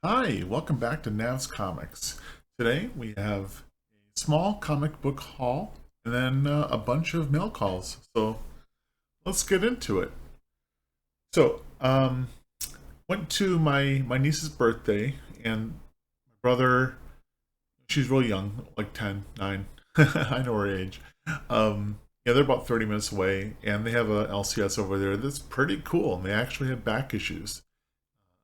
Hi, welcome back to Nav's Comics. Today we have a small comic book haul and then a bunch of mail calls. So let's get into it. So, went to my niece's birthday, and my brother, she's real young, like 10, 9. I know her age. Yeah, they're about 30 minutes away, and they have a LCS over there that's pretty cool, and they actually have back issues.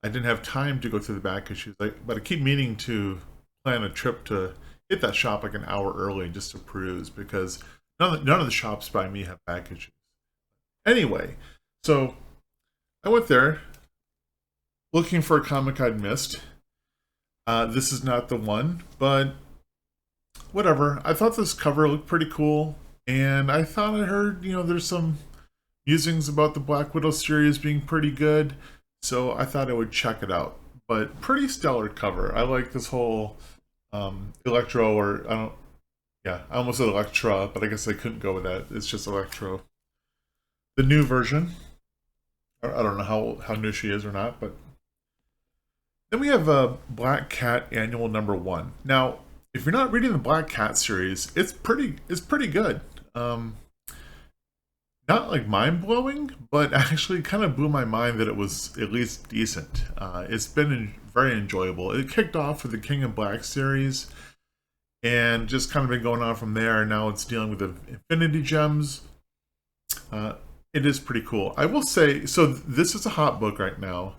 I didn't have time to go through the back issues, but I keep meaning to plan a trip to hit that shop like an hour early just to peruse because none of the shops by me have back issues. Anyway, so I went there looking for a comic I'd missed. This is not the one, but whatever. I thought this cover looked pretty cool, and I thought I heard, there's some musings about the Black Widow series being pretty good, so I thought I would check it out. But pretty stellar cover. I like this whole Electro, or I don't, yeah, I almost said Electra, but I guess I couldn't go with that. It's just Electro. The new version. I don't know how new she is or not, but then we have Black Cat Annual #1. Now, if you're not reading the Black Cat series, it's pretty good. Not like mind blowing, but actually kind of blew my mind that it was at least decent. It's been very enjoyable. It kicked off with the King of Black series and just kind of been going on from there. Now it's dealing with the Infinity Gems. Uh, it is pretty cool. I will say, so this is a hot book right now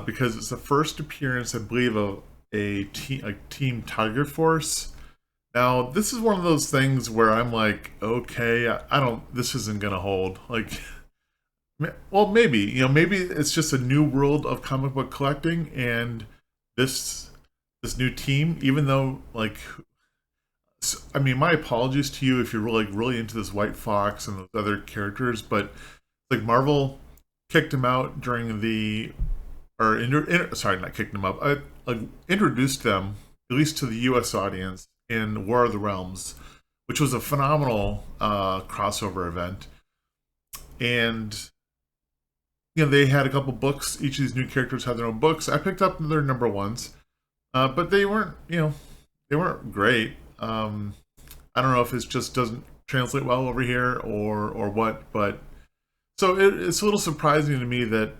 because it's the first appearance, I believe, of a Team Tiger Force. Now, this is one of those things where I'm like, okay, I don't, this isn't gonna hold. Like, well, maybe, maybe it's just a new world of comic book collecting, and this new team, even though, like, I mean, my apologies to you if you're really into this White Fox and those other characters, but like Marvel kicked him out during the, or sorry, not kicked him out. I like introduced them at least to the U.S. audience in War of the Realms, which was a phenomenal crossover event. And they had a couple books. Each of these new characters had their own books. I picked up their #1s, but they weren't, they weren't great. I don't know if it just doesn't translate well over here or what, but so it's a little surprising to me that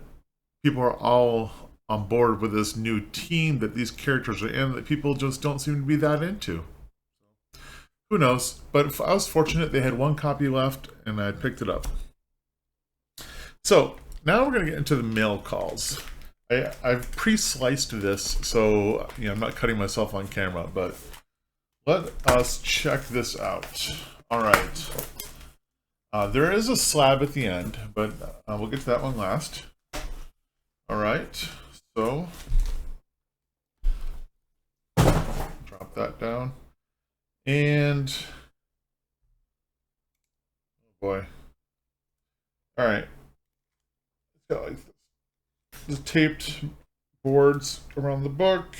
people are all on board with this new team that these characters are in that people just don't seem to be that into. Who knows? But I was fortunate they had one copy left and I picked it up. So now we're going to get into the mail calls. I've pre-sliced this, so I'm not cutting myself on camera, but let us check this out. All right. There is a slab at the end, but we'll get to that one last. All right. So drop that down. And oh boy. All right. It's got like the taped boards around the book,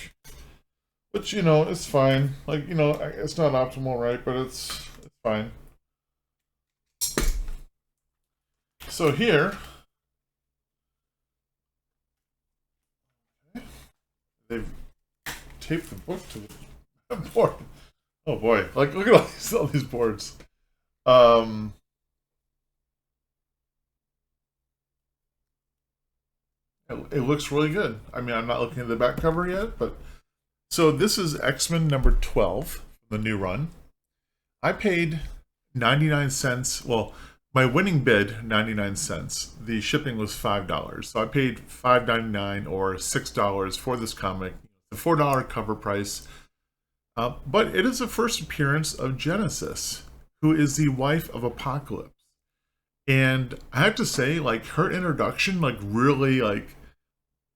which it's fine. Like it's not optimal, right? But it's fine. So here they've taped the book to the board. Oh boy! Like look at all these boards. It looks really good. I mean, I'm not looking at the back cover yet, but so this is XMen #12, the new run. I paid 99 cents. Well, my winning bid 99 cents. The shipping was $5, so I paid $5.99 or $6 for this comic. The $4 cover price. But it is the first appearance of Genesis, who is the wife of Apocalypse. And I have to say, like, her introduction, like, really, like,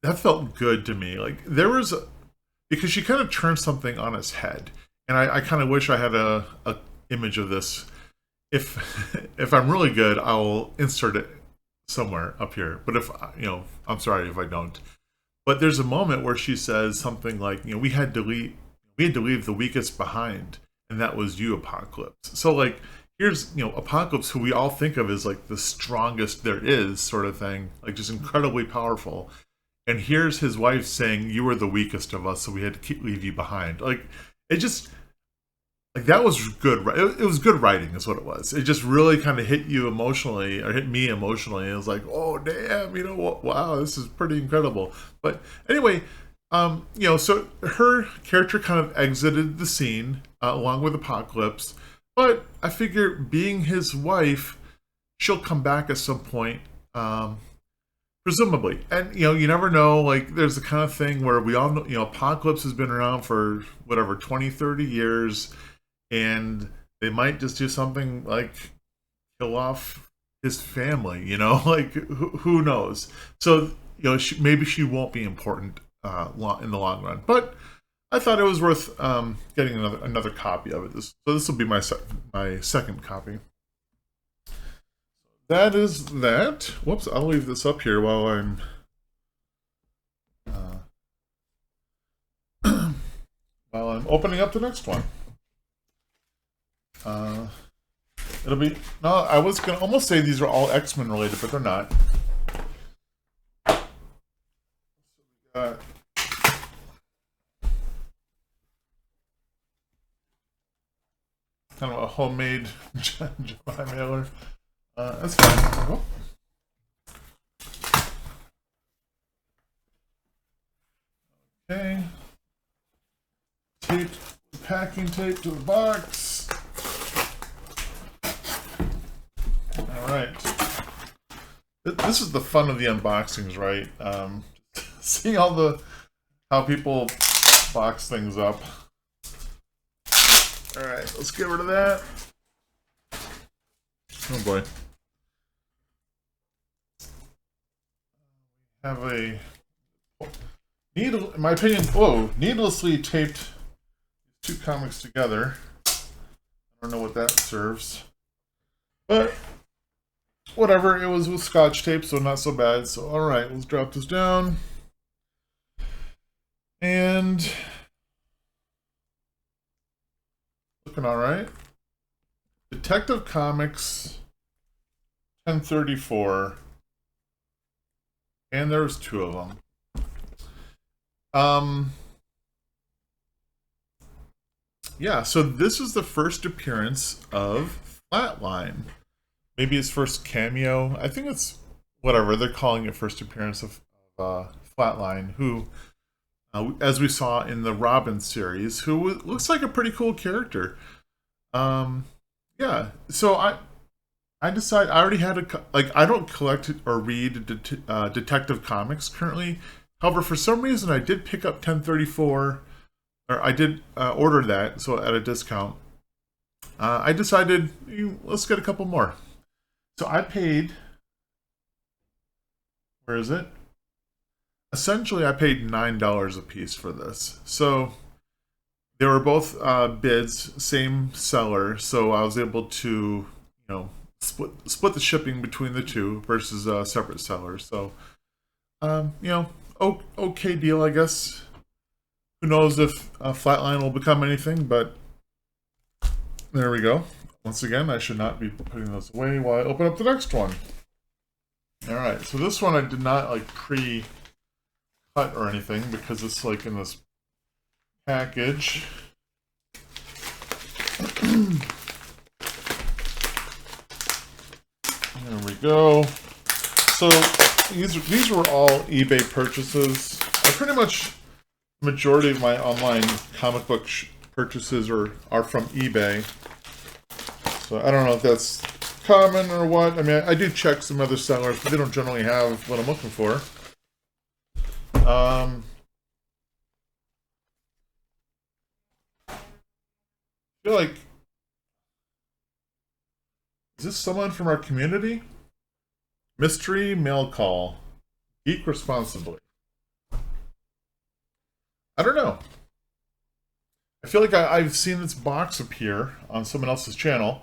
that felt good to me. Like, because she kind of turned something on its head. And I kind of wish I had a image of this. If I'm really good, I'll insert it somewhere up here. But if, I'm sorry if I don't. But there's a moment where she says something like, we had to leave the weakest behind, and that was you, Apocalypse. So like here's Apocalypse, who we all think of as like the strongest there is, sort of thing, like just incredibly powerful. and here's his wife saying, "You were the weakest of us, so we had to leave you behind." Like, it just, like, that was good. It was good writing, is what it was. It just really kind of hit you emotionally, or hit me emotionally. It was like, oh damn, wow, this is pretty incredible. But anyway, so her character kind of exited the scene along with Apocalypse. But I figure, being his wife, she'll come back at some point. Presumably. And, you never know. Like, there's the kind of thing where we all know, Apocalypse has been around for whatever, 20, 30 years. And they might just do something like kill off his family, like, who knows? So, maybe she won't be important in the long run. But I thought it was worth getting another copy of it. So this will be my second copy. That is that. Whoops, I'll leave this up here while I'm opening up the next one. It'll be, no, I was gonna almost say these are all X-Men related, but they're not. Kind of a homemade Gemini mailer. That's fine. Oh. Okay. Packing tape to the box. Alright. This is the fun of the unboxings, right? Seeing how people box things up. Alright, let's get rid of that. Oh boy. Have a in my opinion, needlessly taped two comics together. I don't know what that serves, but whatever. It was with Scotch tape, so not so bad. So all right, let's drop this down. And looking all right. Detective Comics 1034. And there's two of them. Yeah, so this is the first appearance of Flatline. Maybe his first cameo. I think it's whatever. They're calling it first appearance of Flatline, who, as we saw in the Robin series, who looks like a pretty cool character. Yeah, so I decided, I already had I don't collect or read Detective Comics currently. However, for some reason, I did pick up 1034, or I did order that, so at a discount. I decided, let's get a couple more. So I paid, where is it? Essentially, I paid $9 a piece for this. So they were both bids, same seller, so I was able to, split the shipping between the two versus separate sellers. So, okay deal, I guess. Who knows if Flatline will become anything, but there we go. Once again, I should not be putting those away while I open up the next one. Alright, so this one I did not pre-cut or anything because it's in this package. There we go. So these were all eBay purchases. Pretty much the majority of my online comic book purchases are from eBay. So I don't know if that's common or what. I mean, I do check some other sellers, but they don't generally have what I'm looking for. I feel like, is this someone from our community? Mystery mail call. Geek responsibly. I don't know. I feel like I've seen this box appear on someone else's channel.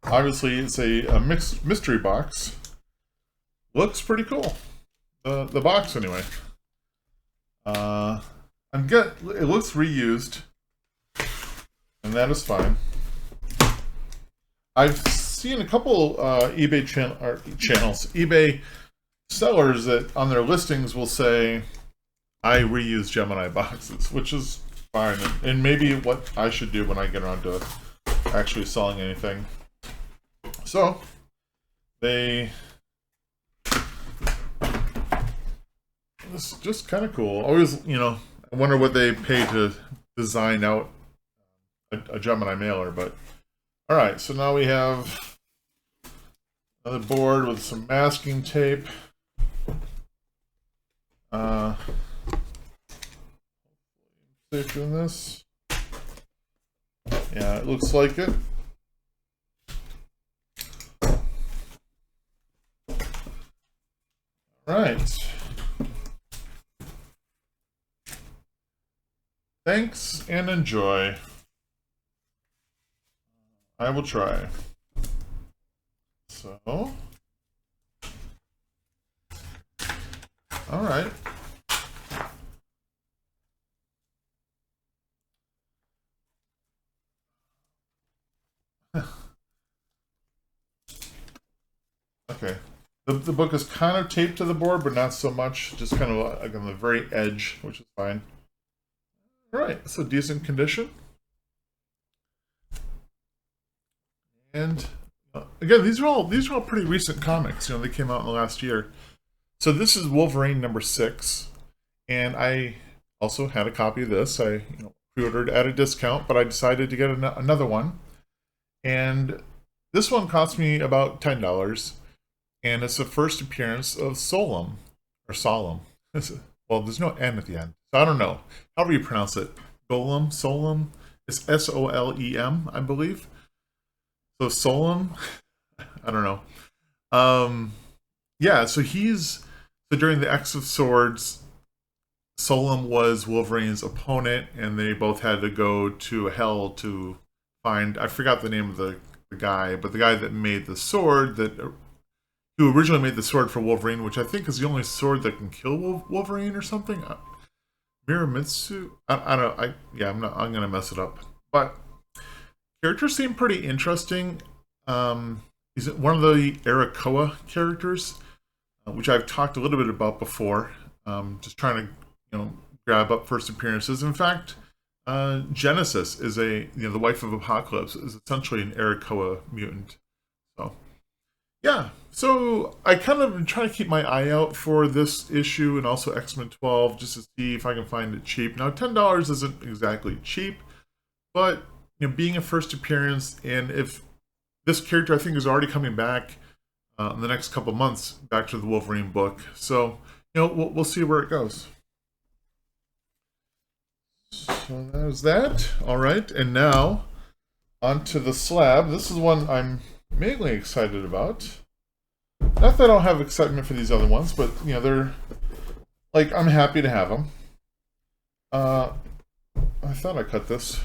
Obviously, it's a mixed mystery box. Looks pretty cool. The box, anyway. It looks reused, and that is fine. I've seen a couple eBay channels, eBay sellers that on their listings will say, I reuse Gemini boxes, which is fine, and maybe what I should do when I get around to actually selling anything. So this is just kind of cool. Always, I wonder what they pay to design out a Gemini mailer. But all right, so now we have another board with some masking tape. Safe doing this. Yeah, it looks like it. Right. Thanks and enjoy. I will try. So, all right. Okay. The book is kind of taped to the board, but not so much. Just kind of like on the very edge, which is fine. All right, it's a decent condition. And again, these are all pretty recent comics. They came out in the last year. So this is Wolverine #6, and I also had a copy of this. I pre-ordered at a discount, but I decided to get another one. And this one cost me about $10. And it's the first appearance of Solem, or Solemn. Well, there's no N at the end, so I don't know. However you pronounce it. Golem, Solem. It's Solem, I believe. So Solem, I don't know. Yeah, so during the X of Swords, Solem was Wolverine's opponent, and they both had to go to hell to find, I forgot the name of the guy, but the guy that made the sword who originally made the sword for Wolverine, which I think is the only sword that can kill Wolverine or something. Miramitsu? I don't know. I'm gonna mess it up. But characters seem pretty interesting. He's one of the Arakoa characters, which I've talked a little bit about before. Just trying to, grab up first appearances. In fact, Genesis is the wife of Apocalypse is essentially an Arakoa mutant. So, yeah. So I kind of try to keep my eye out for this issue and also X-Men 12 just to see if I can find it cheap. Now, $10 isn't exactly cheap, but being a first appearance, and if this character I think is already coming back in the next couple months back to the Wolverine book, so we'll see where it goes. So there's that. All right, and now onto the slab. This is one I'm mainly excited about. Not that I don't have excitement for these other ones, but they're like, I'm happy to have them. I thought I cut this.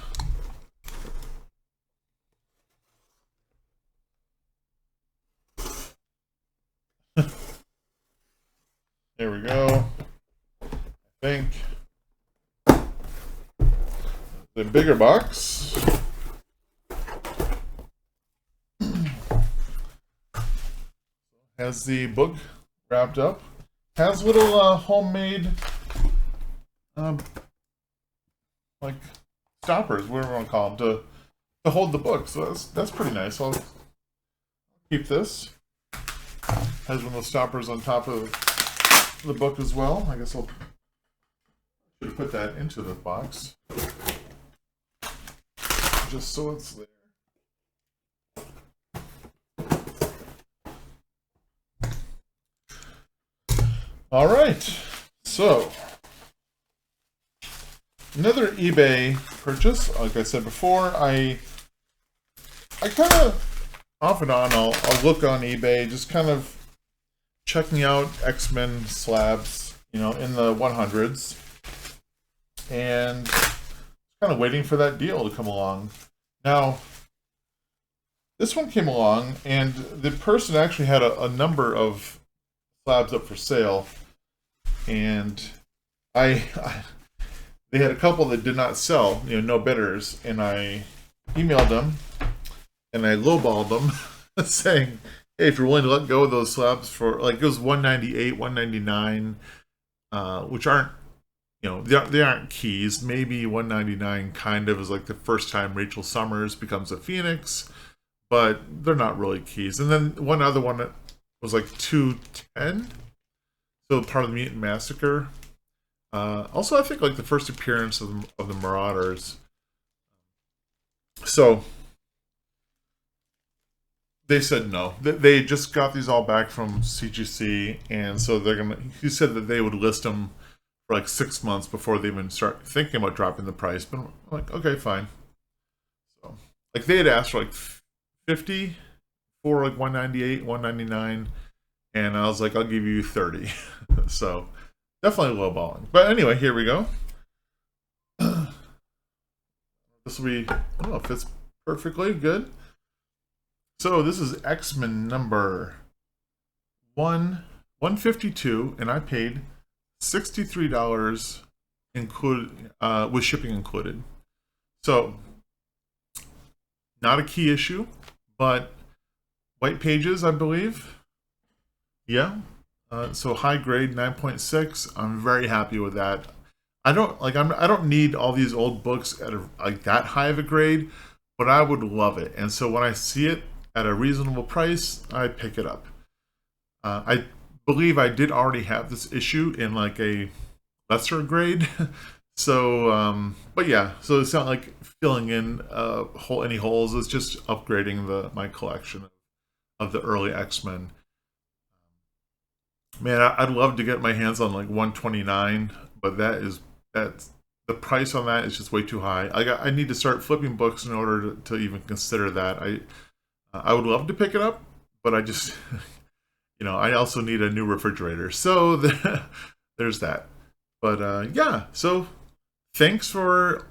There we go. I think the bigger box. Has the book wrapped up. Has little homemade like stoppers, whatever you want to call them, to hold the book. So that's pretty nice. I'll keep this. Has one of those stoppers on top of the book as well. I guess I'll should put that into the box just so it's there. All right, so another eBay purchase. Like I said before, I kind of off and on I'll look on eBay, just kind of checking out X-Men slabs, in the 100s, and kind of waiting for that deal to come along. Now, this one came along, and the person actually had a number of slabs up for sale, and they had a couple that did not sell, no bidders, and I emailed them and I lowballed them saying, hey, if you're willing to let go of those slabs for, like, it was $198, $199, which aren't they aren't keys. Maybe 199 kind of is like the first time Rachel Summers becomes a Phoenix, but they're not really keys. And then one other one that was like 210, so part of the Mutant Massacre. Also, I think like the first appearance of the Marauders. So they said no. They just got these all back from CGC, and so they're gonna. He said that they would list them for like 6 months before they even start thinking about dropping the price. But I'm like, okay, fine. So like they had asked for like 50 for like 198, 199, and I was like, I'll give you 30. So definitely lowballing. But anyway, here we go. This will be, oh, it fits perfectly good. So this is XMen number 152, and I paid $63 included with shipping included. So not a key issue, but white pages, I believe. Yeah. So high grade 9.6. I'm very happy with that. I don't need all these old books at like that high of a grade, but I would love it. And so when I see it at a reasonable price, I pick it up. I believe I did already have this issue in like a lesser grade. So, but yeah, so it's not like filling in any holes. It's just upgrading my collection of the early X-Men. Man, I'd love to get my hands on like 129, but that's the price on that is just way too high. I need to start flipping books in order to even consider that. I would love to pick it up, but I just I also need a new refrigerator. So there's that. But yeah, so thanks for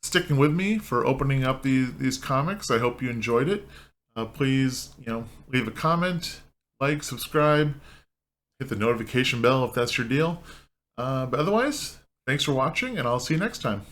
sticking with me for opening up these comics. I hope you enjoyed it. Please, leave a comment, like, subscribe, hit the notification bell if that's your deal. But otherwise, thanks for watching, and I'll see you next time.